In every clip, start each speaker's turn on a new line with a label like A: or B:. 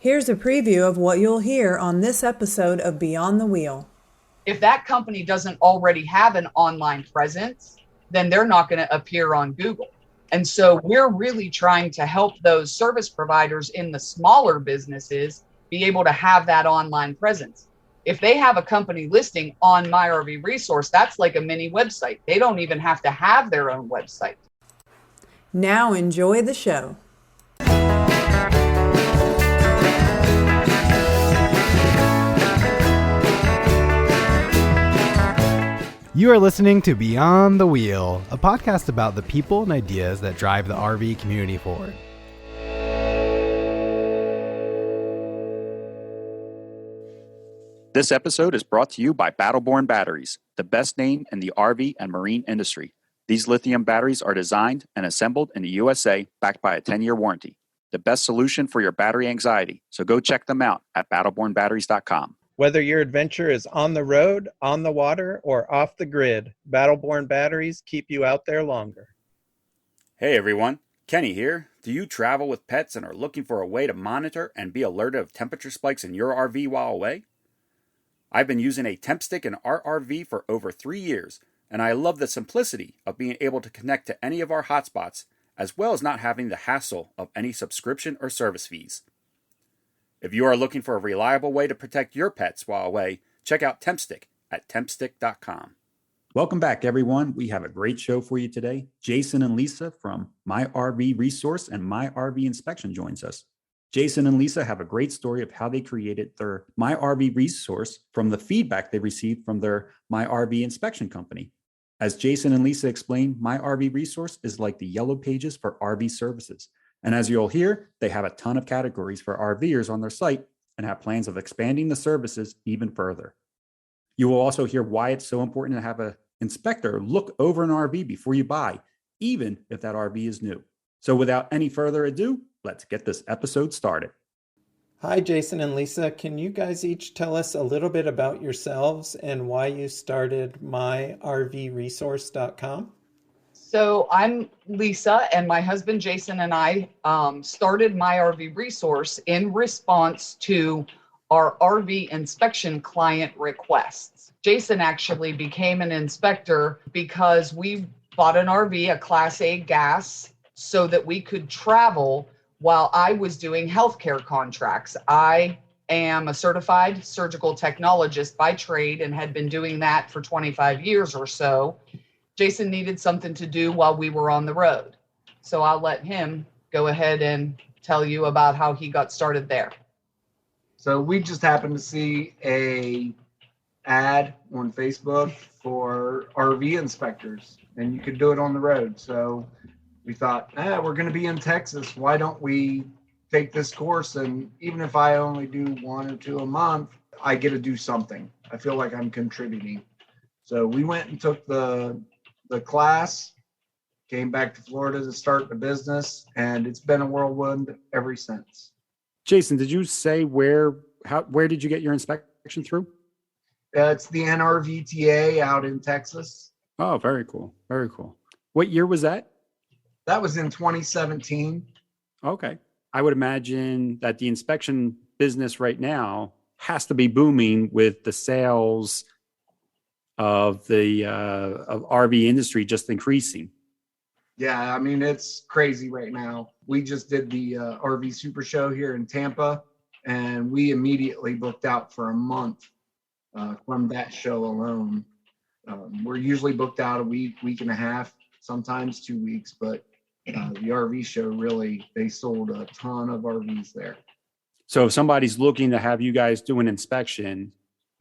A: Here's a preview of what you'll hear on this episode of Beyond the Wheel.
B: If that company doesn't already have an online presence, then they're not going to appear on Google. And so we're really trying to help those service providers in the smaller businesses be able to have that online presence. If they have a company listing on My RV Resource, that's like a mini website. They don't even have to have their own website.
A: Now enjoy the show.
C: You are listening to Beyond the Wheel, a podcast about the people and ideas that drive the RV community forward.
D: This episode is brought to you by Battleborn Batteries, the best name in the RV and marine industry. These lithium batteries are designed and assembled in the USA, backed by a 10-year warranty. The best solution for your battery anxiety, so go check them out at battlebornbatteries.com.
E: Whether your adventure is on the road, on the water, or off the grid, Battleborn Batteries keep you out there longer.
F: Hey everyone, Kenny here. Do you travel with pets and are looking for a way to monitor and be alerted of temperature spikes in your RV while away? I've been using a temp stick in our RV for over 3 years, and I love the simplicity of being able to connect to any of our hotspots, as well as not having the hassle of any subscription or service fees. If you are looking for a reliable way to protect your pets while away, check out TempStick at tempstick.com.
G: Welcome back, everyone. We have a great show for you today. Jason and Lisa from My RV Resource and My RV Inspection joins us. Jason and Lisa have a great story of how they created their My RV Resource from the feedback they received from their My RV Inspection company. As Jason and Lisa explained, My RV Resource is like the yellow pages for RV services. And as you'll hear, they have a ton of categories for RVers on their site and have plans of expanding the services even further. You will also hear why it's so important to have an inspector look over an RV before you buy, even if that RV is new. So without any further ado, let's get this episode started.
E: Hi, Jason and Lisa. Can you guys each tell us a little bit about yourselves and why you started myrvresource.com?
B: So I'm Lisa, and my husband Jason and I started My RV Resource in response to our RV inspection client requests. Jason actually became an inspector because we bought an RV, a Class A gas, so that we could travel while I was doing healthcare contracts. I am a certified surgical technologist by trade and had been doing that for 25 years or so. Jason needed something to do while we were on the road. So I'll let him go ahead and tell you about how he got started there.
H: So we just happened to see a ad on Facebook for RV inspectors, and you could do it on the road. So we thought, we're going to be in Texas. Why don't we take this course? And even if I only do 1 or 2 a month, I get to do something. I feel like I'm contributing. So we went and took the class, came back to Florida to start the business, and it's been a whirlwind ever since.
G: Jason, did you say where did you get your inspection through?
H: It's the NRVTA out in Texas.
G: Oh, very cool. Very cool. What year was that?
H: That was in 2017.
G: Okay. I would imagine that the inspection business right now has to be booming with the sales of the of RV industry just increasing.
H: Yeah, I mean, it's crazy right now. We just did the RV Super Show here in Tampa, and we immediately booked out for a month from that show alone. We're usually booked out a week and a half, sometimes 2 weeks, but the RV show really, they sold a ton of RVs there.
G: So if somebody's looking to have you guys do an inspection,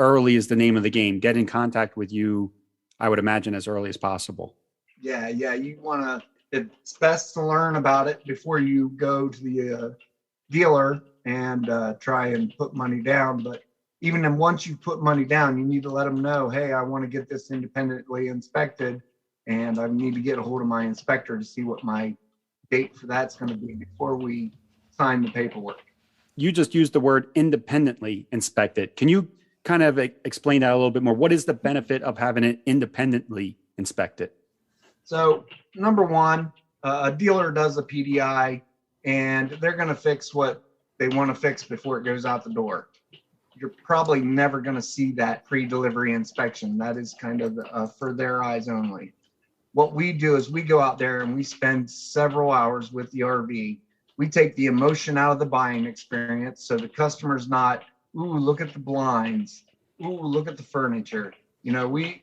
G: early is the name of the game. Get in contact with you, I would imagine, as early as possible.
H: Yeah, you want to, it's best to learn about it before you go to the dealer and try and put money down. But even then, once you put money down, you need to let them know, hey, I want to get this independently inspected, and I need to get a hold of my inspector to see what my date for that's going to be before we sign the paperwork.
G: You just used the word independently inspected. Can you kind of explain that a little bit more? What is the benefit of having it independently inspected?
H: So number one, a dealer does a PDI, and they're going to fix what they want to fix before it goes out the door. You're probably never going to see that pre-delivery inspection. That is kind of for their eyes only. What we do is we go out there and we spend several hours with the RV. We take the emotion out of the buying experience, so the customer's not, ooh, look at the blinds, ooh, look at the furniture. You know, we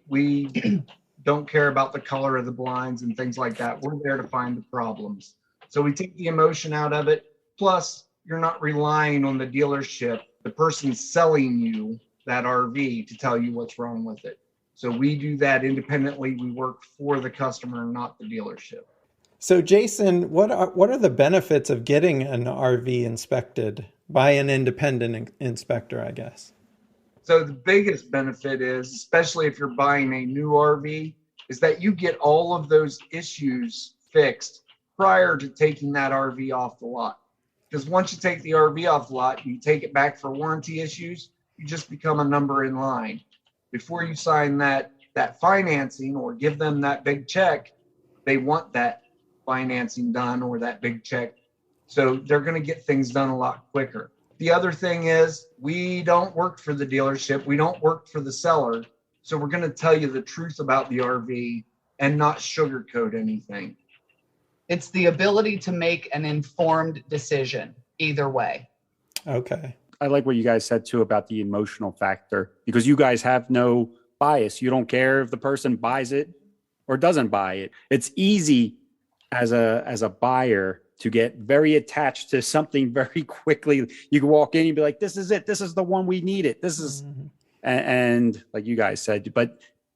H: don't care about the color of the blinds and things like that. We're there to find the problems. So we take the emotion out of it. Plus, you're not relying on the dealership, the person selling you that RV, to tell you what's wrong with it. So we do that independently. We work for the customer, not the dealership.
E: So Jason, what are the benefits of getting an RV inspected by an independent inspector, I guess?
H: So the biggest benefit is, especially if you're buying a new RV, is that you get all of those issues fixed prior to taking that RV off the lot. Because once you take the RV off the lot, you take it back for warranty issues, you just become a number in line. Before you sign that financing or give them that big check, they want that financing done or that big check. So they're going to get things done a lot quicker. The other thing is, we don't work for the dealership. We don't work for the seller. So we're going to tell you the truth about the RV and not sugarcoat anything.
B: It's the ability to make an informed decision either way.
E: Okay.
D: I like what you guys said too about the emotional factor, because you guys have no bias. You don't care if the person buys it or doesn't buy it. It's easy as a buyer to get very attached to something very quickly. You can walk in and be like, this is it. This is the one we need it. This is, and like you guys said,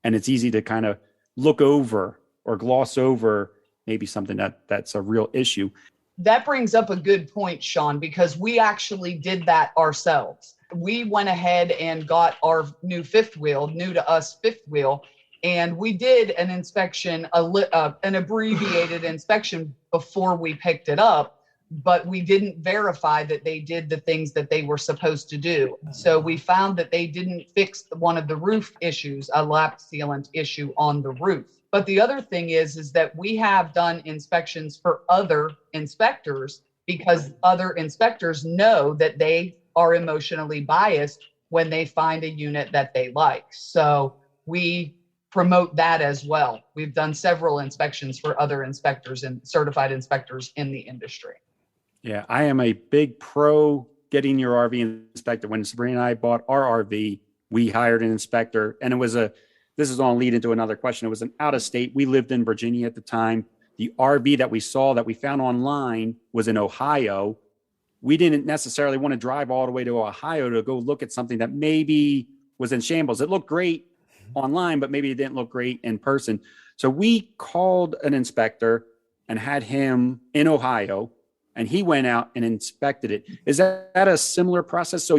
D: and it's easy to kind of look over or gloss over maybe something that's a real issue.
B: That brings up a good point, Sean, because we actually did that ourselves. We went ahead and got our new fifth wheel, new to us fifth wheel, and we did an inspection, an abbreviated inspection before we picked it up, but we didn't verify that they did the things that they were supposed to do. So we found that they didn't fix one of the roof issues, a lap sealant issue on the roof. But the other thing is that we have done inspections for other inspectors because other inspectors know that they are emotionally biased when they find a unit that they like. So we promote that as well. We've done several inspections for other inspectors and certified inspectors in the industry.
D: Yeah, I am a big pro getting your RV inspected. When Sabrina and I bought our RV, we hired an inspector, and this is on lead into another question. It was an out of state. We lived in Virginia at the time. The RV that we saw that we found online was in Ohio. We didn't necessarily want to drive all the way to Ohio to go look at something that maybe was in shambles. It looked great online, but maybe it didn't look great in person. So we called an inspector and had him in Ohio, and he went out and inspected it. Is that a similar process? So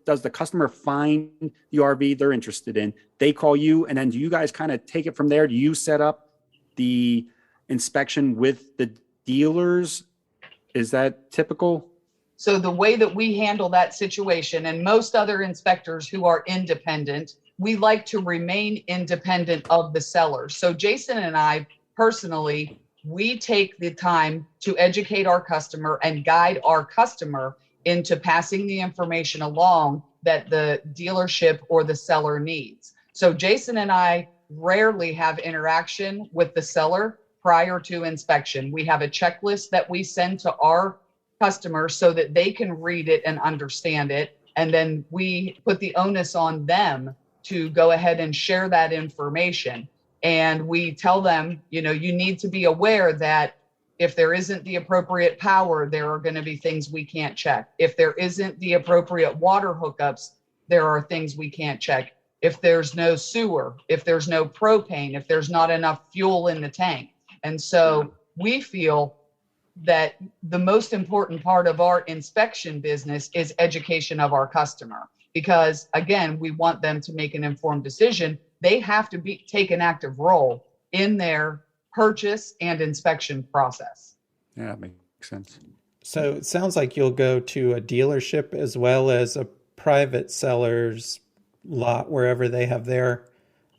D: does the customer find the RV they're interested in? They call you, and then do you guys kind of take it from there? Do you set up the inspection with the dealers? Is that typical?
B: So the way that we handle that situation, and most other inspectors who are independent, we like to remain independent of the seller. So Jason and I personally, we take the time to educate our customer and guide our customer into passing the information along that the dealership or the seller needs. So Jason and I rarely have interaction with the seller prior to inspection. We have a checklist that we send to our customers so that they can read it and understand it. And then we put the onus on them to go ahead and share that information. And we tell them, you need to be aware that if there isn't the appropriate power, there are going to be things we can't check. If there isn't the appropriate water hookups, there are things we can't check. If there's no sewer, if there's no propane, if there's not enough fuel in the tank. And so we feel that the most important part of our inspection business is education of our customer. Because again, we want them to make an informed decision. They have to take an active role in their purchase and inspection process.
D: Yeah, that makes sense.
E: So it sounds like you'll go to a dealership as well as a private seller's lot, wherever they have their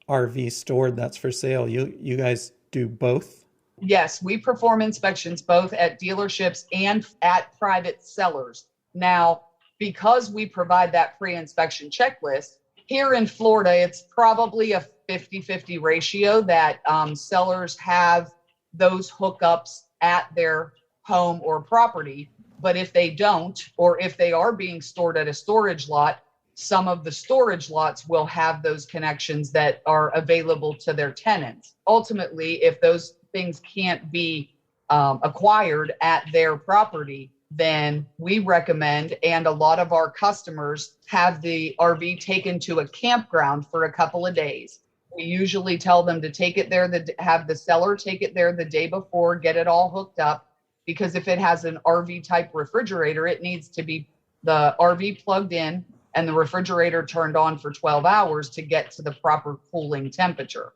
E: RV stored that's for sale. You guys do both?
B: Yes, we perform inspections both at dealerships and at private sellers. Now, because we provide that pre-inspection checklist, here in Florida, it's probably a 50-50 ratio that sellers have those hookups at their home or property. But if they don't, or if they are being stored at a storage lot, some of the storage lots will have those connections that are available to their tenants. Ultimately, if those things can't be acquired at their property, then we recommend, and a lot of our customers have the RV taken to a campground for a couple of days. We usually tell them to take it there, have the seller take it there the day before, get it all hooked up, because if it has an RV type refrigerator, it needs to be the RV plugged in and the refrigerator turned on for 12 hours to get to the proper cooling temperature.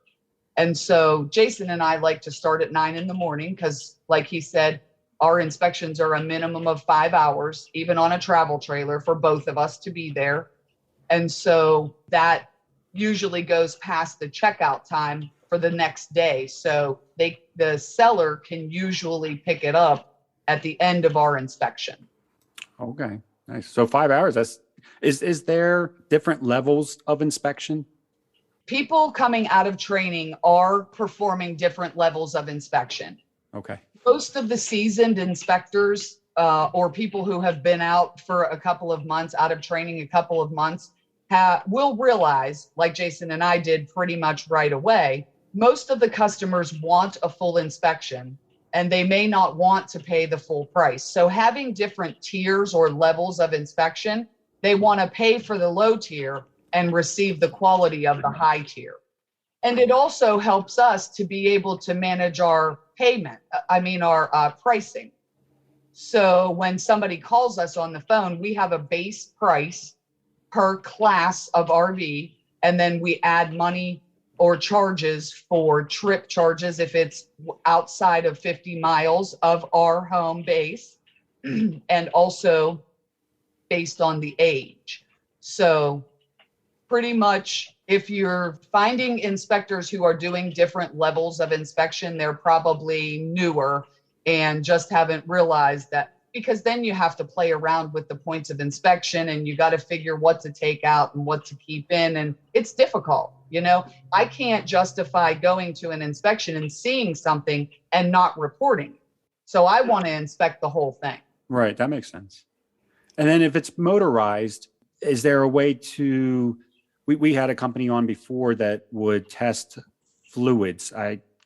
B: And so Jason and I like to start at 9 in the morning because, like he said, our inspections are a minimum of 5 hours, even on a travel trailer, for both of us to be there. And so that usually goes past the checkout time for the next day. So the seller can usually pick it up at the end of our inspection.
D: Okay, nice. So 5 hours, is there different levels of inspection?
B: People coming out of training are performing different levels of inspection.
D: Okay.
B: Most of the seasoned inspectors or people who have been out for a couple of months, out of training a couple of months, will realize, like Jason and I did pretty much right away, most of the customers want a full inspection and they may not want to pay the full price. So having different tiers or levels of inspection, they want to pay for the low tier and receive the quality of the high tier. And it also helps us to be able to manage our our pricing. So when somebody calls us on the phone, we have a base price per class of RV, and then we add money or charges for trip charges if it's outside of 50 miles of our home base, and also based on the age. So pretty much, if you're finding inspectors who are doing different levels of inspection, they're probably newer and just haven't realized that, because then you have to play around with the points of inspection and you got to figure what to take out and what to keep in. And it's difficult. I can't justify going to an inspection and seeing something and not reporting. So I want to inspect the whole thing.
D: Right. That makes sense. And then if it's motorized, is there a way to, we had a company on before that would test fluids.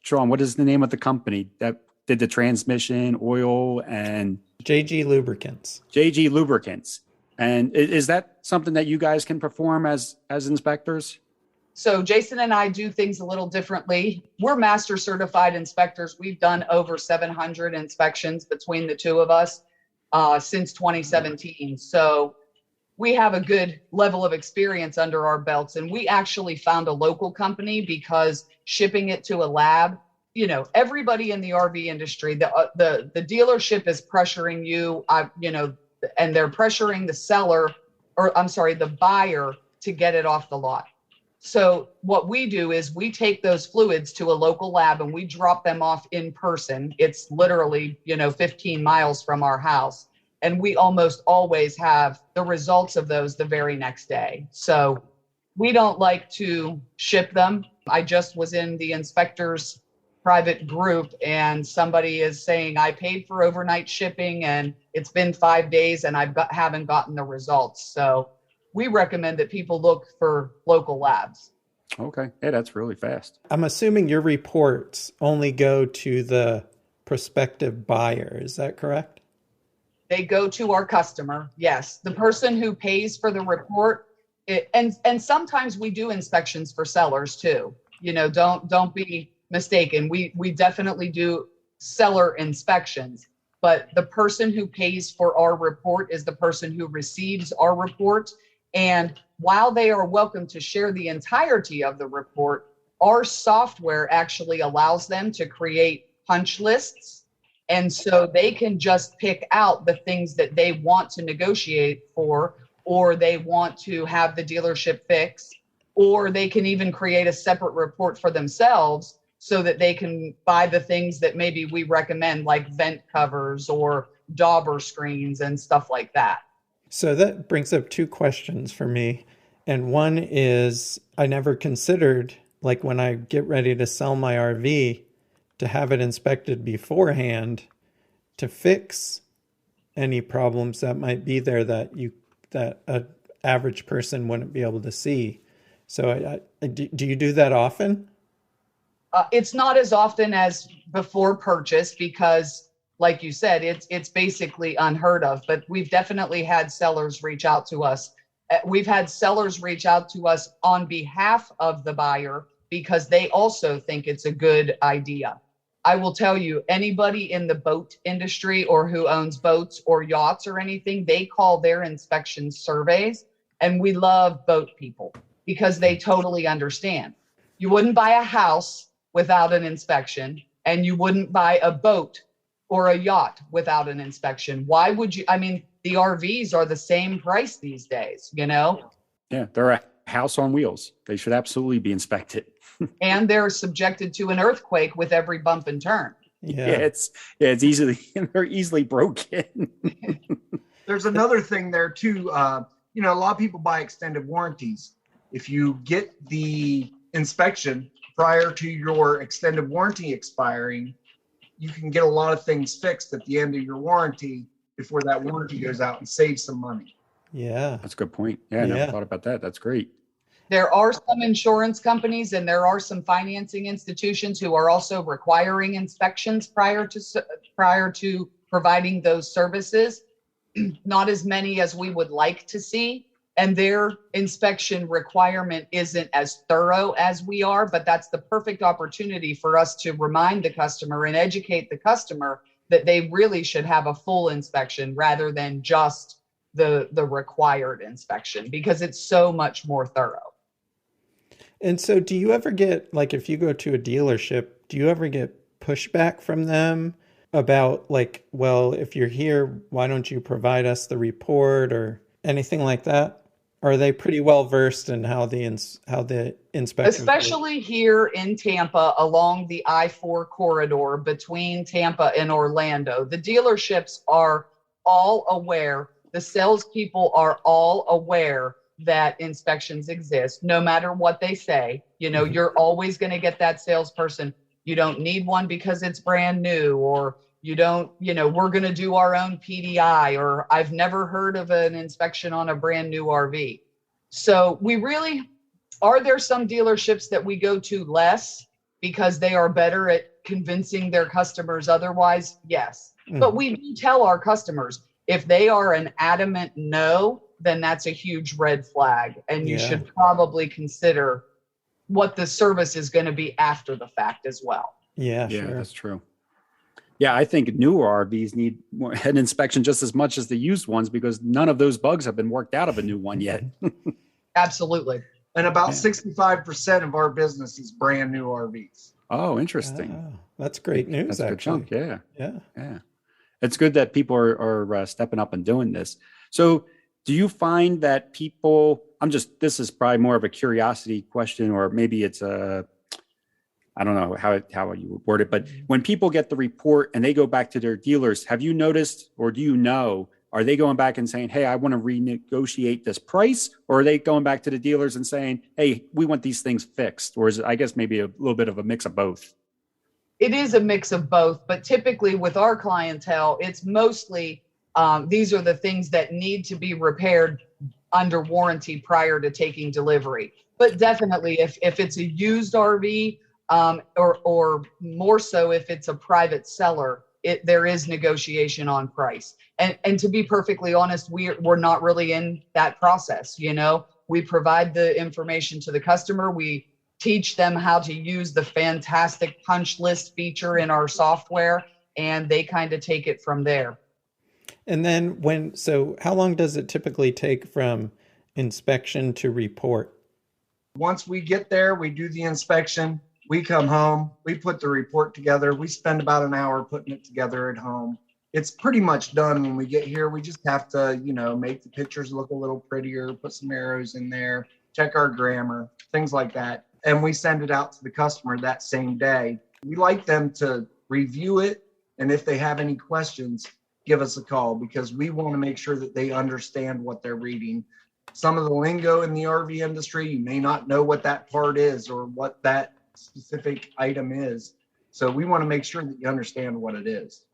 D: Sean, what is the name of the company that did the transmission, oil, and
E: JG Lubricants.
D: JG Lubricants. And is that something that you guys can perform as inspectors?
B: So Jason and I do things a little differently. We're master certified inspectors. We've done over 700 inspections between the two of us since 2017. So we have a good level of experience under our belts, and we actually found a local company because shipping it to a lab, everybody in the RV industry, the dealership is pressuring you, and they're pressuring the buyer to get it off the lot. So what we do is we take those fluids to a local lab and we drop them off in person. It's literally, 15 miles from our house. And we almost always have the results of those the very next day. So we don't like to ship them. I just was in the inspector's private group and somebody is saying, I paid for overnight shipping and it's been 5 days and haven't gotten the results. So we recommend that people look for local labs.
D: Okay. Hey, that's really fast.
E: I'm assuming your reports only go to the prospective buyer. Is that correct?
B: They go to our customer. Yes. The person who pays for the report. And sometimes we do inspections for sellers too. Don't be mistaken. We definitely do seller inspections, but the person who pays for our report is the person who receives our report. And while they are welcome to share the entirety of the report, our software actually allows them to create punch lists. And so they can just pick out the things that they want to negotiate for, or they want to have the dealership fix, or they can even create a separate report for themselves so that they can buy the things that maybe we recommend, like vent covers or dauber screens and stuff like that.
E: So that brings up two questions for me. And one is I never considered, like when I get ready to sell my RV, to have it inspected beforehand to fix any problems that might be there that a average person wouldn't be able to see. So do you do that often?
B: It's not as often as before purchase because, like you said, it's basically unheard of. But we've definitely had sellers reach out to us. We've had sellers reach out to us on behalf of the buyer because they also think it's a good idea. I will tell you, anybody in the boat industry or who owns boats or yachts or anything, they call their inspection surveys. And we love boat people because they totally understand. You wouldn't buy a house without an inspection, and you wouldn't buy a boat or a yacht without an inspection. Why would you? I mean, the RVs are the same price these days, you know?
D: Yeah, they're a house on wheels. They should absolutely be inspected.
B: And they're subjected to an earthquake with every bump and turn.
E: Yeah.
D: It's easily, they're easily broken.
H: There's another thing there too. A lot of people buy extended warranties. If you get the inspection prior to your extended warranty expiring, you can get a lot of things fixed at the end of your warranty before that warranty goes out and save some money.
E: Yeah.
D: That's a good point. Yeah, I never thought about that. That's great.
B: There are some insurance companies and there are some financing institutions who are also requiring inspections prior to providing those services. Not as many as we would like to see. And their inspection requirement isn't as thorough as we are, but that's the perfect opportunity for us to remind the customer and educate the customer that they really should have a full inspection rather than just the required inspection, because it's so much more thorough.
E: And so do you ever get, like, if you go to a dealership, do you ever get pushback from them about, like, well, if you're here, why don't you provide us the report or anything like that? Or are they pretty well versed in how the inspection?
B: Especially here in Tampa, along the I-4 corridor between Tampa and Orlando, the dealerships are all aware. The salespeople are all aware that inspections exist, no matter what they say. You're always going to get that salesperson. You don't need one because it's brand new, or you don't, we're going to do our own PDI, or I've never heard of an inspection on a brand new RV. So are there some dealerships that we go to less because they are better at convincing their customers otherwise? Yes. But we do tell our customers, if they are an adamant no, then that's a huge red flag. And you should probably consider what the service is going to be after the fact as well.
E: Yeah,
D: Yeah,
E: sure.
D: that's true. Yeah, I think newer RVs need an inspection just as much as the used ones, because none of those bugs have been worked out of a new one yet.
B: Absolutely.
H: And about 65% of our business is brand new RVs.
D: Oh, interesting.
E: Oh, that's great news,
D: That's a good
E: actually.
D: chunk. Yeah.
E: Yeah.
D: It's good that people are stepping up and doing this. So do you find that people, this is probably more of a curiosity question, or maybe it's I don't know how you would word it, but when people get the report and they go back to their dealers, have you noticed, or do you know, are they going back and saying, hey, I want to renegotiate this price? Or are they going back to the dealers and saying, hey, we want these things fixed? Or is it, I guess, maybe a little bit of a mix of both?
B: It is a mix of both, but typically with our clientele, it's mostly these are the things that need to be repaired under warranty prior to taking delivery. But definitely, if it's a used RV, or more so if it's a private seller, there is negotiation on price. And to be perfectly honest, we're not really in that process. We provide the information to the customer. We teach them how to use the fantastic punch list feature in our software, and they kind of take it from there.
E: And then so how long does it typically take from inspection to report?
H: Once we get there, we do the inspection. We come home, we put the report together. We spend about an hour putting it together at home. It's pretty much done when we get here. We just have to, make the pictures look a little prettier, put some arrows in there, check our grammar, things like that. And we send it out to the customer that same day. We like them to review it. And if they have any questions, give us a call, because we want to make sure that they understand what they're reading. Some of the lingo in the RV industry, you may not know what that part is or what that specific item is. So we want to make sure that you understand what it is.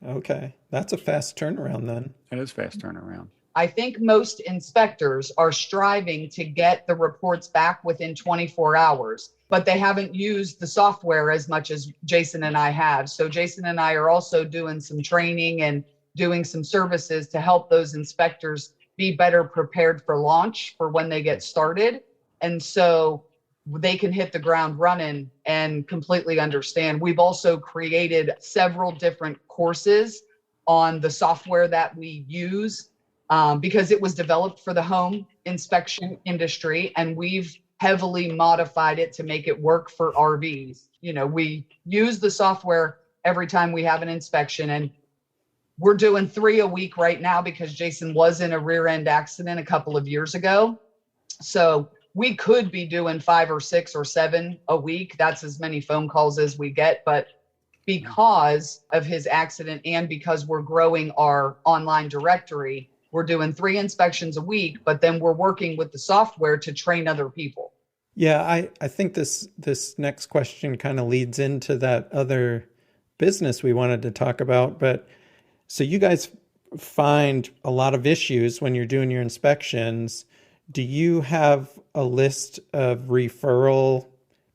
E: Okay, that's a fast turnaround then.
D: It is fast turnaround.
B: I think most inspectors are striving to get the reports back within 24 hours, but they haven't used the software as much as Jason and I have. So Jason and I are also doing some training and doing some services to help those inspectors be better prepared for launch for when they get started. And so they can hit the ground running and completely understand. We've also created several different courses on the software that we use because it was developed for the home inspection industry, and we've heavily modified it to make it work for RVs. You know, we use the software every time we have an inspection, and we're doing 3 a week right now because Jason was in a rear end accident a couple of years ago. So we could be doing 5 or 6 or 7 a week. That's as many phone calls as we get. But because of his accident and because we're growing our online directory, we're doing 3 inspections a week, but then we're working with the software to train other people.
E: Yeah, I think this next question kind of leads into that other business we wanted to talk about. But so you guys find a lot of issues when you're doing your inspections. Do you have a list of referral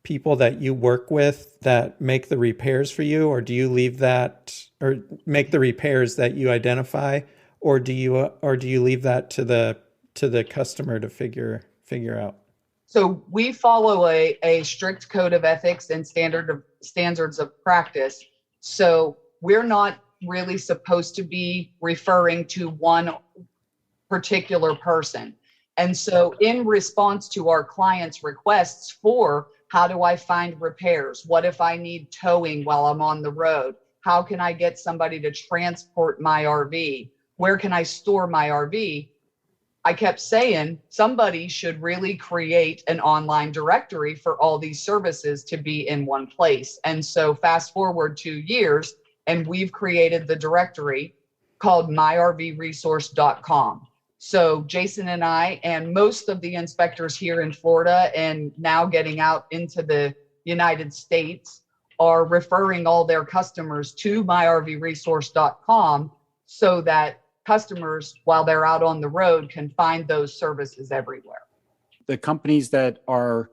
E: people that you work with that make the repairs for you, or do you leave that, or make the repairs that you identify, or do you leave that to the customer to figure out?
B: So we follow a strict code of ethics and standards of practice. So we're not really supposed to be referring to one particular person. And so in response to our clients' requests for how do I find repairs? What if I need towing while I'm on the road? How can I get somebody to transport my RV? Where can I store my RV? I kept saying somebody should really create an online directory for all these services to be in one place. And so fast forward 2 years, and we've created the directory called myrvresource.com. So Jason and I and most of the inspectors here in Florida and now getting out into the United States are referring all their customers to myrvresource.com so that customers, while they're out on the road, can find those services everywhere.
D: The companies that are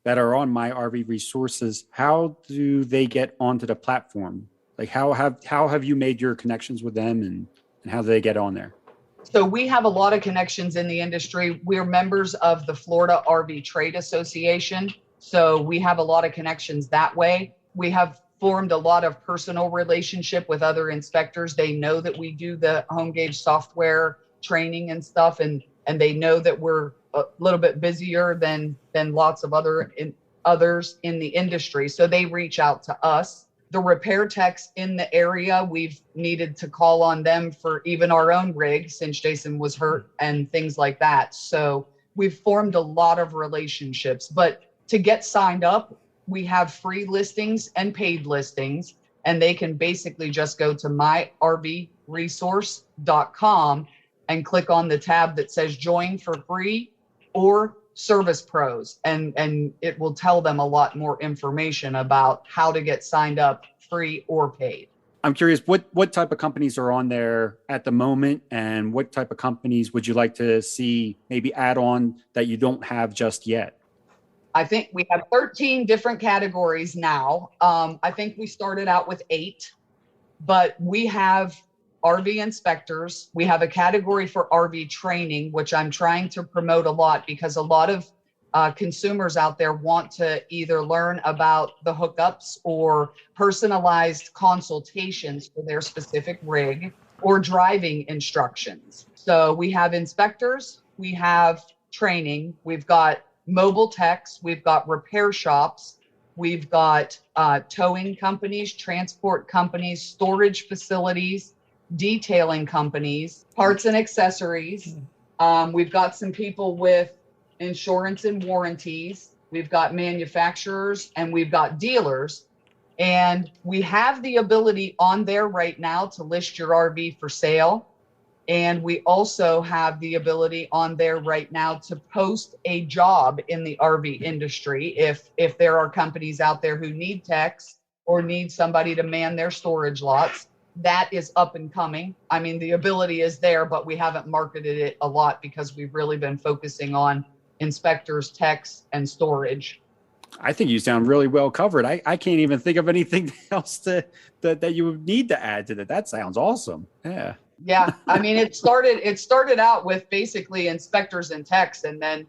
D: on My RV Resources, how do they get onto the platform? Like how have you made your connections with them, and how do they get on there?
B: So we have a lot of connections in the industry. We're members of the Florida RV Trade Association. So we have a lot of connections that way. We have formed a lot of personal relationship with other inspectors. They know that we do the home gauge software training and stuff, and they know that we're a little bit busier than lots of others in the industry. So they reach out to us. The repair techs in the area, we've needed to call on them for even our own rig since Jason was hurt and things like that. So we've formed a lot of relationships. But to get signed up, we have free listings and paid listings, and they can basically just go to myrvresource.com and click on the tab that says join for free or Service Pros, and it will tell them a lot more information about how to get signed up free or paid.
D: I'm curious, what type of companies are on there at the moment, and what type of companies would you like to see maybe add on that you don't have just yet?
B: I think we have 13 different categories now. I think we started out with 8, but we have RV inspectors. We have a category for RV training, which I'm trying to promote a lot because a lot of consumers out there want to either learn about the hookups or personalized consultations for their specific rig or driving instructions. So we have inspectors, we have training, we've got mobile techs, we've got repair shops, we've got towing companies, transport companies, storage facilities, detailing companies, parts and accessories. We've got some people with insurance and warranties. We've got manufacturers and we've got dealers. And we have the ability on there right now to list your RV for sale. And we also have the ability on there right now to post a job in the RV industry. If there are companies out there who need techs or need somebody to man their storage lots, that is up and coming. I mean, the ability is there, but we haven't marketed it a lot because we've really been focusing on inspectors, techs, and storage.
G: I think you sound really well covered. I can't even think of anything else that you would need to add to that. That sounds awesome. Yeah.
B: Yeah. I mean, it started out with basically inspectors and techs. And then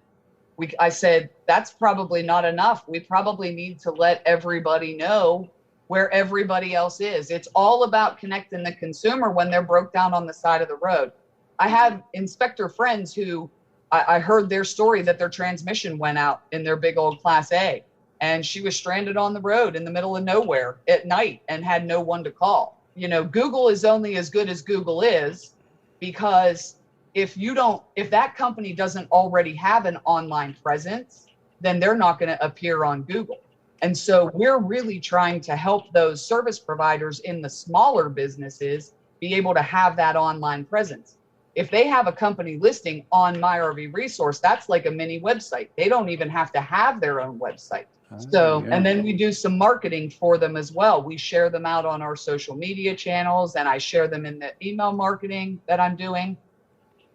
B: I said, that's probably not enough. We probably need to let everybody know where everybody else is. It's all about connecting the consumer when they're broke down on the side of the road. I have inspector friends who I heard their story that their transmission went out in their big old Class A, and she was stranded on the road in the middle of nowhere at night and had no one to call. You know, Google is only as good as Google is, because if that company doesn't already have an online presence, then they're not going to appear on Google. And so we're really trying to help those service providers in the smaller businesses be able to have that online presence. If they have a company listing on My RV Resource, that's like a mini website. They don't even have to have their own website. So, and then we do some marketing for them as well. We share them out on our social media channels, and I share them in the email marketing that I'm doing,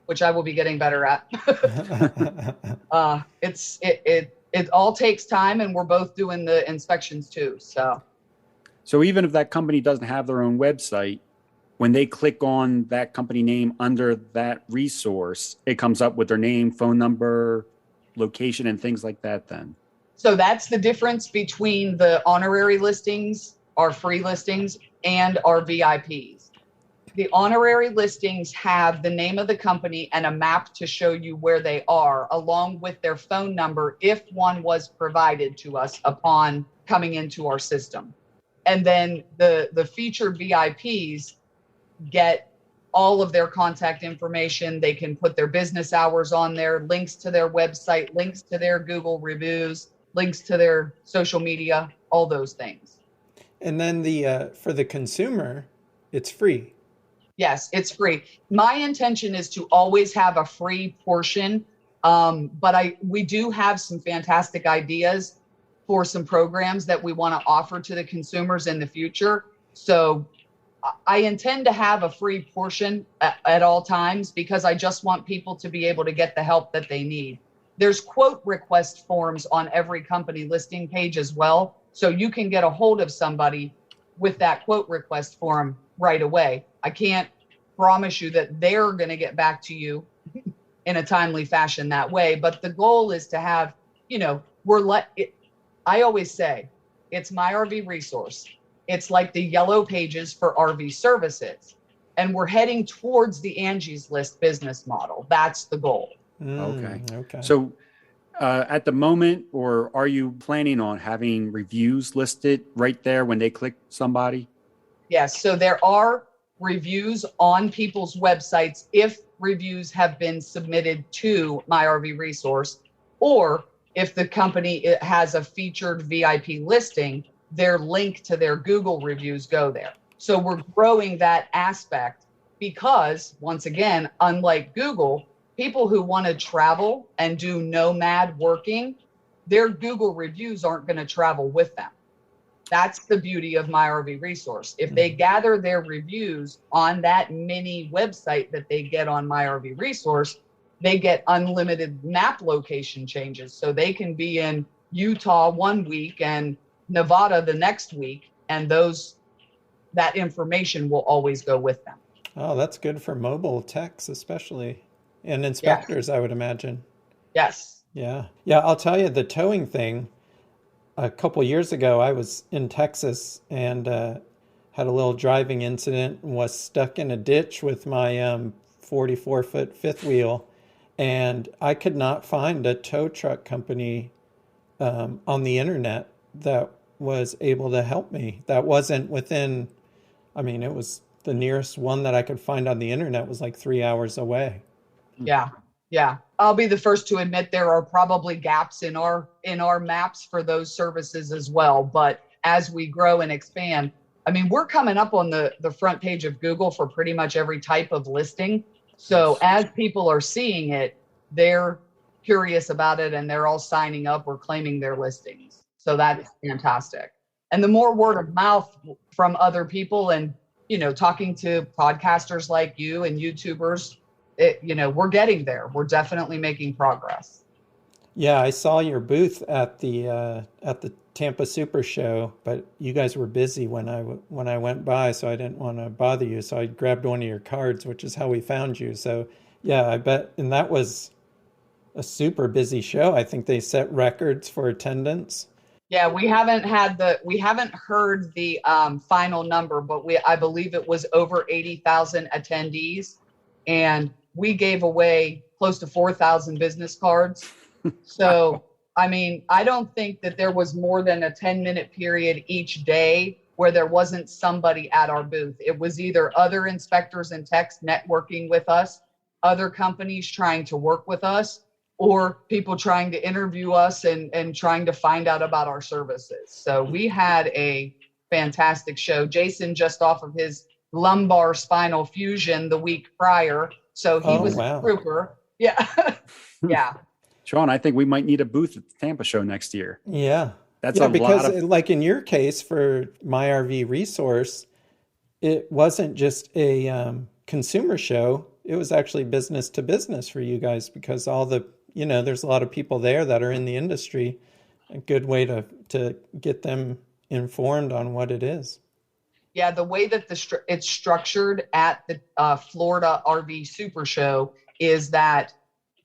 B: which I will be getting better at. It all takes time, and we're both doing the inspections too.
G: So even if that company doesn't have their own website, when they click on that company name under that resource, it comes up with their name, phone number, location, and things like that then.
B: So that's the difference between the honorary listings, our free listings, and our VIPs. The honorary listings have the name of the company and a map to show you where they are, along with their phone number if one was provided to us upon coming into our system. And then the featured VIPs get all of their contact information. They can put their business hours on there, links to their website, links to their Google reviews, links to their social media, all those things.
E: And then for the consumer, it's free.
B: Yes, it's free. My intention is to always have a free portion, but we do have some fantastic ideas for some programs that we want to offer to the consumers in the future. So I intend to have a free portion at all times, because I just want people to be able to get the help that they need. There's quote request forms on every company listing page as well. So you can get a hold of somebody with that quote request form right away. I can't promise you that they're going to get back to you in a timely fashion that way. But the goal is to have, I always say it's My RV Resource. It's like the yellow pages for RV services. And we're heading towards the Angie's List business model. That's the goal.
G: Okay. So at the moment, or are you planning on having reviews listed right there when they click somebody?
B: Yes. So there are reviews on people's websites if reviews have been submitted to My RV Resource, or if the company has a featured VIP listing, their link to their Google reviews go there. So we're growing that aspect because, once again, unlike Google, people who want to travel and do nomad working, their Google reviews aren't going to travel with them. That's the beauty of My RV Resource. If they gather their reviews on that mini website that they get on My RV Resource, they get unlimited map location changes. So they can be in Utah one week and Nevada the next week, and that information will always go with them.
E: Oh, that's good for mobile techs, especially, and inspectors, I would imagine.
B: Yes.
E: Yeah. I'll tell you, the towing thing. A couple years ago, I was in Texas and had a little driving incident and was stuck in a ditch with my 44-foot fifth wheel, and I could not find a tow truck company on the internet that was able to help me. That wasn't within, it was the nearest one that I could find on the internet was like 3 hours away.
B: Yeah. I'll be the first to admit there are probably gaps in our maps for those services as well. But as we grow and expand. I mean, we're coming up on the front page of Google for pretty much every type of listing. So as people are seeing it, they're curious about it and they're all signing up or claiming their listings. So that's fantastic. And the more word of mouth from other people and, talking to podcasters like you and YouTubers, we're getting there. We're definitely making progress.
E: Yeah, I saw your booth at the Tampa Super Show, but you guys were busy when I went by, so I didn't want to bother you. So I grabbed one of your cards, which is how we found you. So yeah, I bet, and that was a super busy show. I think they set records for attendance.
B: Yeah, we haven't heard the final number, but I believe it was over 80,000 attendees, and we gave away close to 4,000 business cards. So, I mean, I don't think that there was more than a 10-minute period each day where there wasn't somebody at our booth. It was either other inspectors and techs networking with us, other companies trying to work with us, or people trying to interview us and trying to find out about our services. So we had a fantastic show. Jason just off of his lumbar spinal fusion the week prior. So he was a trooper. Yeah. Yeah.
G: Sean, I think we might need a booth at the Tampa show next year.
E: Yeah.
G: That's
E: because like in your case for My RV Resource, it wasn't just a consumer show. It was actually business to business for you guys because all the, there's a lot of people there that are in the industry. A good way to get them informed on what it is.
B: Yeah, the way that it's structured at the Florida RV Super Show is that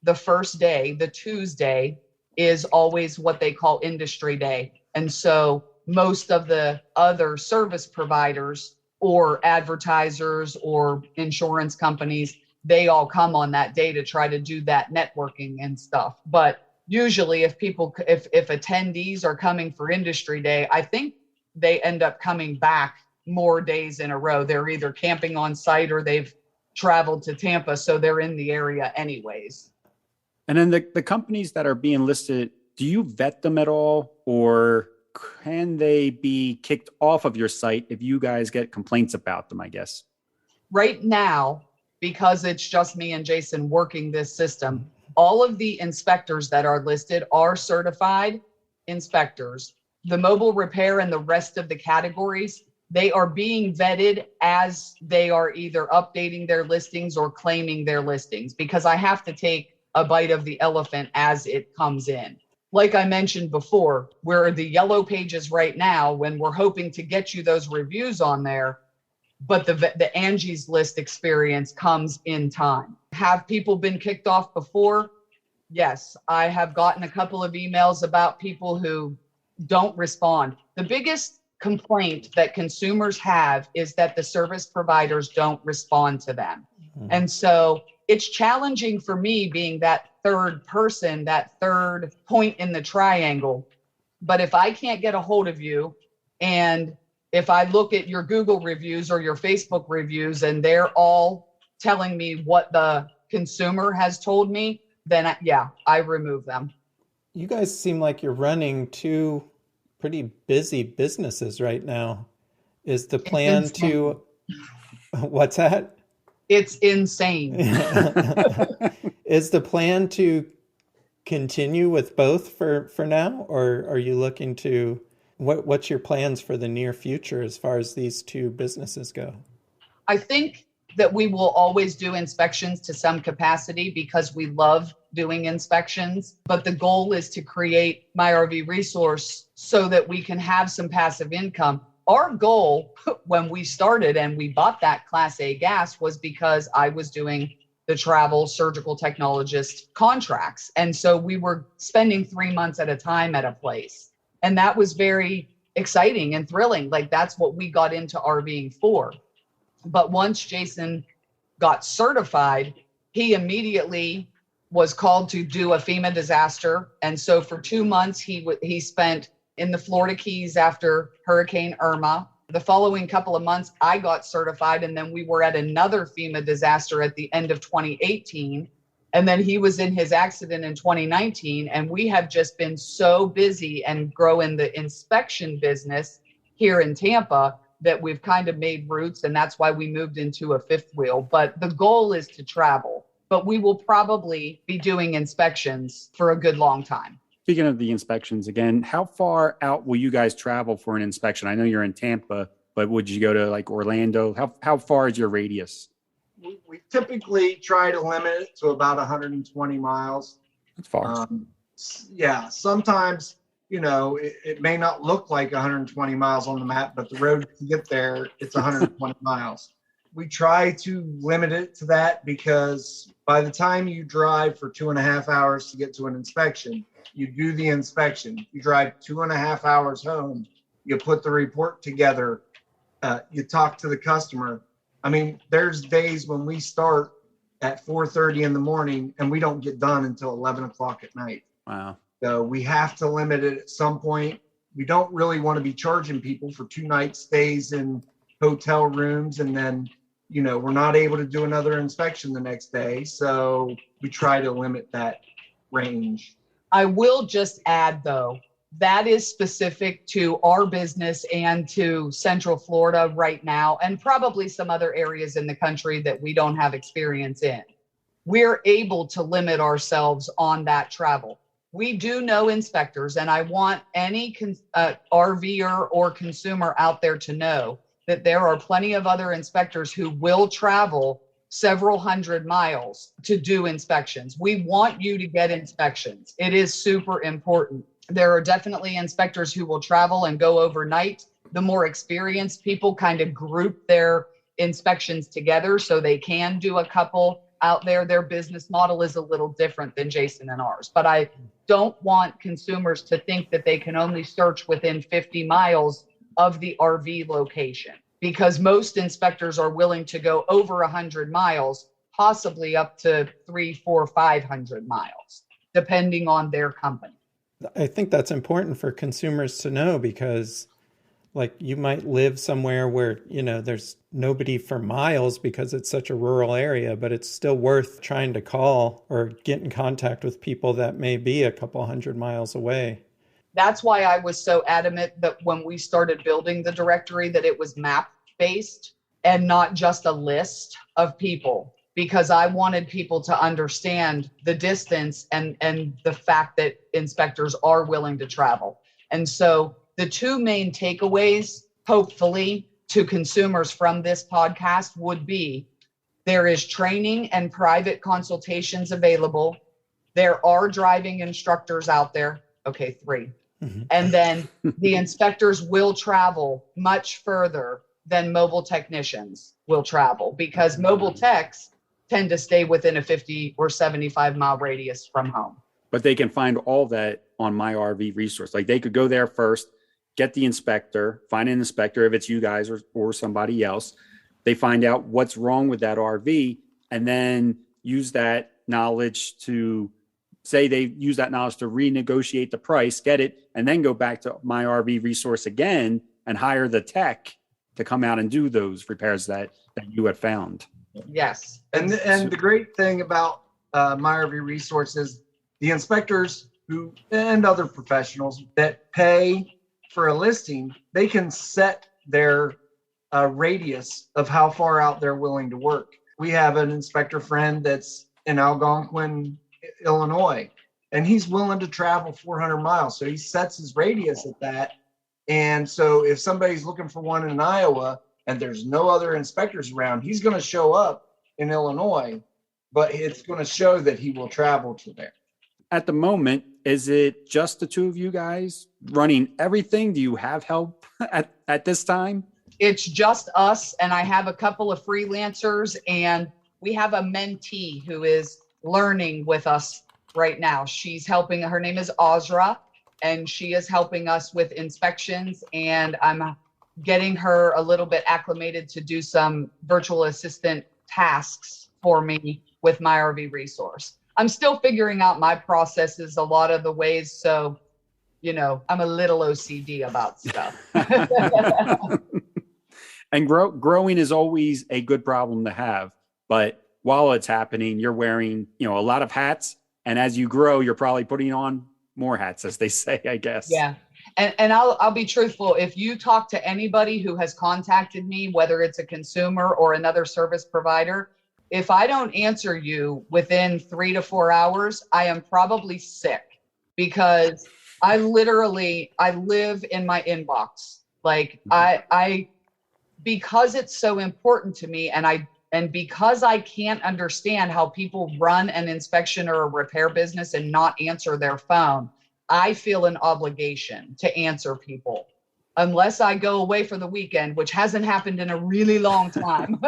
B: the first day, the Tuesday, is always what they call industry day. And so most of the other service providers or advertisers or insurance companies, they all come on that day to try to do that networking and stuff. But usually if attendees are coming for industry day, I think they end up coming back more days in a row. They're either camping on site or they've traveled to Tampa, so they're in the area anyways.
G: And then the companies that are being listed, do you vet them at all, or can they be kicked off of your site if you guys get complaints about them, I guess?
B: Right now, because it's just me and Jason working this system, all of the inspectors that are listed are certified inspectors. The mobile repair and the rest of the categories, they are being vetted as they are either updating their listings or claiming their listings, because I have to take a bite of the elephant as it comes in. Like I mentioned before, we're the yellow pages right now when we're hoping to get you those reviews on there, but the Angie's List experience comes in time. Have people been kicked off before? Yes, I have gotten a couple of emails about people who don't respond. The biggest complaint that consumers have is that the service providers don't respond to them. And so it's challenging for me being that third person, that third point in the triangle. But if I can't get a hold of you, and if I look at your Google reviews or your Facebook reviews and they're all telling me what the consumer has told me, then I remove them.
E: You guys seem like you're running two pretty busy businesses right now. Is the plan to, what's that?
B: It's insane.
E: Is the plan to continue with both for now, or are you looking to, what's your plans for the near future as far as these two businesses go?
B: I think that we will always do inspections to some capacity because we love doing inspections, but the goal is to create My RV Resource so that we can have some passive income. Our goal when we started and we bought that Class A gas was because I was doing the travel surgical technologist contracts. And so we were spending 3 months at a time at a place. And that was very exciting and thrilling. Like that's what we got into RVing for. But once Jason got certified, he immediately was called to do a FEMA disaster. And so for 2 months, he spent in the Florida Keys after Hurricane Irma. The following couple of months, I got certified, and then we were at another FEMA disaster at the end of 2018. And then he was in his accident in 2019. And we have just been so busy and growing the inspection business here in Tampa that we've kind of made roots, and that's why we moved into a fifth wheel. But the goal is to travel, but we will probably be doing inspections for a good long time.
D: Speaking of the inspections again, how far out will you guys travel for an inspection? I know you're in Tampa, but would you go to like Orlando? How far is your radius?
H: We typically try to limit it to about 120 miles.
D: That's far.
H: Yeah, sometimes, it may not look like 120 miles on the map, but the road to get there, it's 120 miles. We try to limit it to that because by the time you drive for 2.5 hours to get to an inspection, you do the inspection, you drive 2.5 hours home, you put the report together, you talk to the customer. I mean, there's days when we start at 4:30 in the morning and we don't get done until 11 o'clock at night.
D: Wow.
H: So we have to limit it at some point. We don't really want to be charging people for 2-night stays in hotel rooms and then, we're not able to do another inspection the next day. So we try to limit that range.
B: I will just add, though, that is specific to our business and to Central Florida right now, and probably some other areas in the country that we don't have experience in. We're able to limit ourselves on that travel. We do know inspectors, and I want any RVer or consumer out there to know that there are plenty of other inspectors who will travel several hundred miles to do inspections. We want you to get inspections. It is super important. There are definitely inspectors who will travel and go overnight. The more experienced people kind of group their inspections together so they can do a couple out there. Their business model is a little different than Jason and ours. But I don't want consumers to think that they can only search within 50 miles of the RV location, because most inspectors are willing to go over 100 miles, possibly up to 300, 400, 500 miles, depending on their company.
E: I think that's important for consumers to know because like you might live somewhere where, there's nobody for miles because it's such a rural area, but it's still worth trying to call or get in contact with people that may be a couple hundred miles away.
B: That's why I was so adamant that when we started building the directory, that it was map based and not just a list of people, because I wanted people to understand the distance and the fact that inspectors are willing to travel. And so the two main takeaways, hopefully, to consumers from this podcast would be there is training and private consultations available. There are driving instructors out there. Okay, 3. Mm-hmm. And then the inspectors will travel much further than mobile technicians will travel, because mobile techs tend to stay within a 50 or 75 mile radius from home.
D: But they can find all that on My RV Resource. Like they could go there first, get the inspector, find an inspector if it's you guys or somebody else. They find out what's wrong with that RV and then use that knowledge to renegotiate the price, get it, and then go back to My RV Resource again and hire the tech to come out and do those repairs that you had found.
B: Yes.
H: And the great thing about My RV Resource is the inspectors and other professionals that pay for a listing, they can set their radius of how far out they're willing to work. We have an inspector friend that's in Algonquin, Illinois, and he's willing to travel 400 miles. So he sets his radius at that. And so if somebody's looking for one in Iowa and there's no other inspectors around, he's going to show up in Illinois, but it's going to show that he will travel to there.
D: At the moment, is it just the two of you guys running everything? Do you have help at this time?
B: It's just us, and I have a couple of freelancers, and we have a mentee who is learning with us right now. She's helping, her name is Ozra, and she is helping us with inspections, and I'm getting her a little bit acclimated to do some virtual assistant tasks for me with My RV Resource. I'm still figuring out my processes a lot of the ways, so, I'm a little OCD about stuff.
D: And growing is always a good problem to have, but while it's happening, you're wearing, a lot of hats. And as you grow, you're probably putting on more hats, as they say, I guess.
B: Yeah. And I'll be truthful. If you talk to anybody who has contacted me, whether it's a consumer or another service provider, if I don't answer you within 3 to 4 hours, I am probably sick, because I live in my inbox. Like I because it's so important to me, and because I can't understand how people run an inspection or a repair business and not answer their phone, I feel an obligation to answer people unless I go away for the weekend, which hasn't happened in a really long time.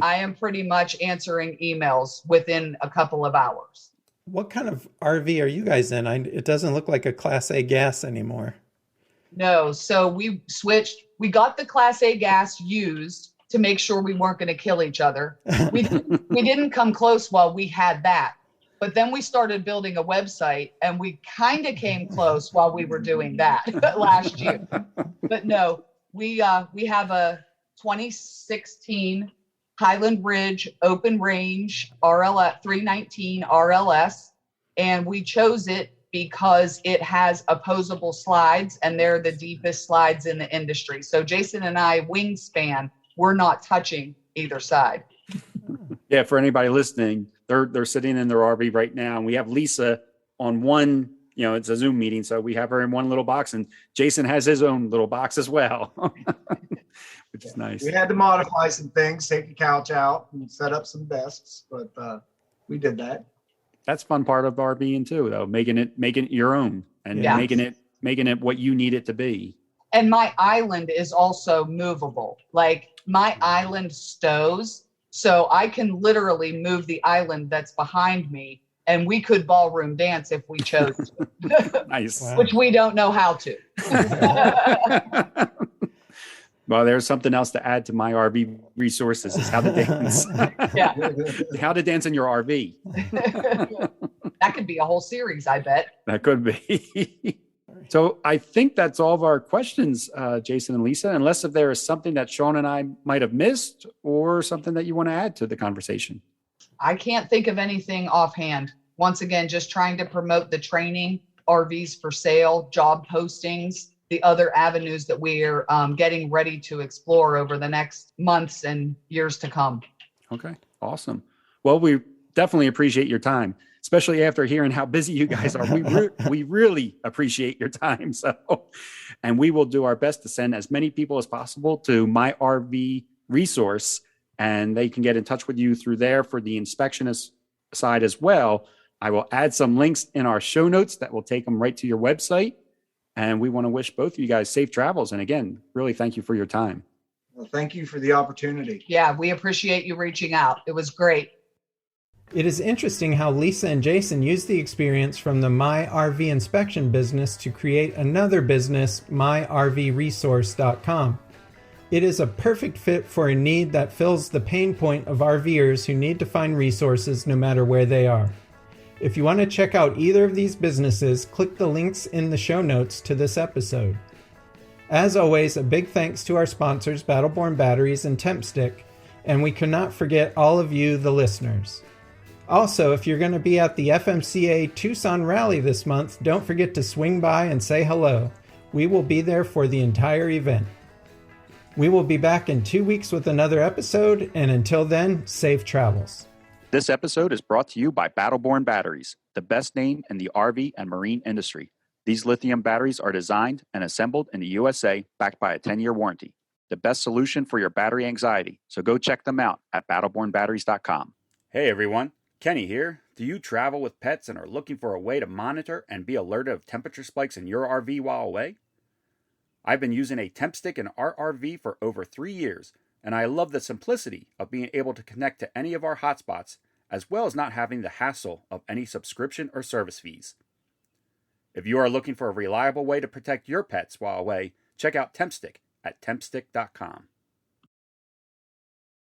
B: I am pretty much answering emails within a couple of hours.
E: What kind of RV are you guys in? It doesn't look like a Class A gas anymore.
B: No, so we switched. We got the Class A gas used to make sure we weren't going to kill each other. We didn't come close while we had that. But then we started building a website, and we kind of came close while we were doing that last year. But no, we have a 2016 Highland Ridge open range RLS 319 RLS, and we chose it because it has opposable slides, and they're the deepest slides in the industry. So Jason and I, wingspan, we're not touching either side.
G: Yeah, for anybody listening, they're sitting in their RV right now, and we have Lisa on one. It's a Zoom meeting, so we have her in one little box, and Jason has his own little box as well, which is nice.
H: We had to modify some things, take the couch out and set up some desks, but we did that.
G: That's fun part of RVing too, though, making it your own and
B: Yeah.
G: making it what you need it to be.
B: And my island is also movable. Like my island stows, so I can literally move the island that's behind me, and we could ballroom dance if we chose to,
G: Nice.
E: Wow.
B: which we don't know how to.
G: Well, there's something else to add to my RV resources is how to dance.
B: Yeah,
G: How to dance in your RV.
B: that could be a whole series, I bet.
G: That could be. So I think that's all of our questions, Jason and Lisa, unless if there is something that Sean and I might have missed or something that you want to add to the conversation.
B: I can't think of anything offhand. Once again, just trying to promote the training, RVs for sale, job postings, the other avenues that we're getting ready to explore over the next months and years to come.
G: Okay, awesome. Well, we definitely appreciate your time, especially after hearing how busy you guys are. We really appreciate your time. And we will do our best to send as many people as possible to My RV Resource, and they can get in touch with you through there for the inspection side as well. I will add some links in our show notes that will take them right to your website. And we want to wish both of you guys safe travels. And again, really thank you for your time.
H: Well, thank you for the opportunity.
B: Yeah, we appreciate you reaching out. It was great.
E: It is interesting how Lisa and Jason used the experience from the My RV inspection business to create another business, myrvresource.com. It is a perfect fit for a need that fills the pain point of RVers who need to find resources no matter where they are. If you want to check out either of these businesses, click the links in the show notes to this episode. As always, a big thanks to our sponsors, Battleborn Batteries and TempStick, and we cannot forget all of you, the listeners. Also, if you're going to be at the FMCA Tucson Rally this month, don't forget to swing by and say hello. We will be there for the entire event. We will be back in 2 weeks with another episode, and until then, safe travels.
D: This episode is brought to you by Battleborn Batteries, the best name in the RV and marine industry. These lithium batteries are designed and assembled in the USA, backed by a 10-year warranty. The best solution for your battery anxiety. So go check them out at battlebornbatteries.com.
F: Hey everyone, Kenny here. Do you travel with pets and are looking for a way to monitor and be alerted of temperature spikes in your RV while away? I've been using a TempStick in our RV for over 3 years, and I love the simplicity of being able to connect to any of our hotspots, as well as not having the hassle of any subscription or service fees. If you are looking for a reliable way to protect your pets while away, check out TempStick at tempstick.com.